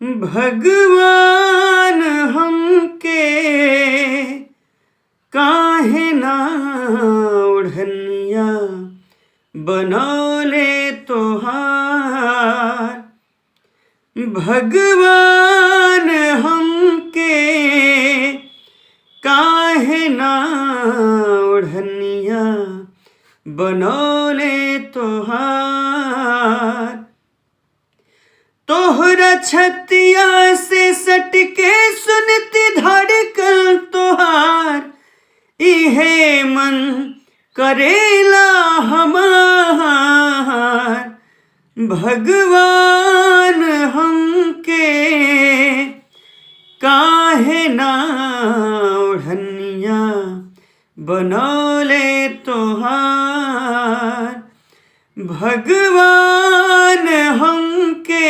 भगवान हमके काहे ना ओढ़निया बनौले तोहार। भगवान हमके काहे ना ओढ़निया बनौले तोहार। तोहरा छतिया से सटके सुनती धड़कन तोहार, इहे मन करेला हमार। भगवान हमके काहे ना ओढ़निया बनौले तोहार। भगवान हमके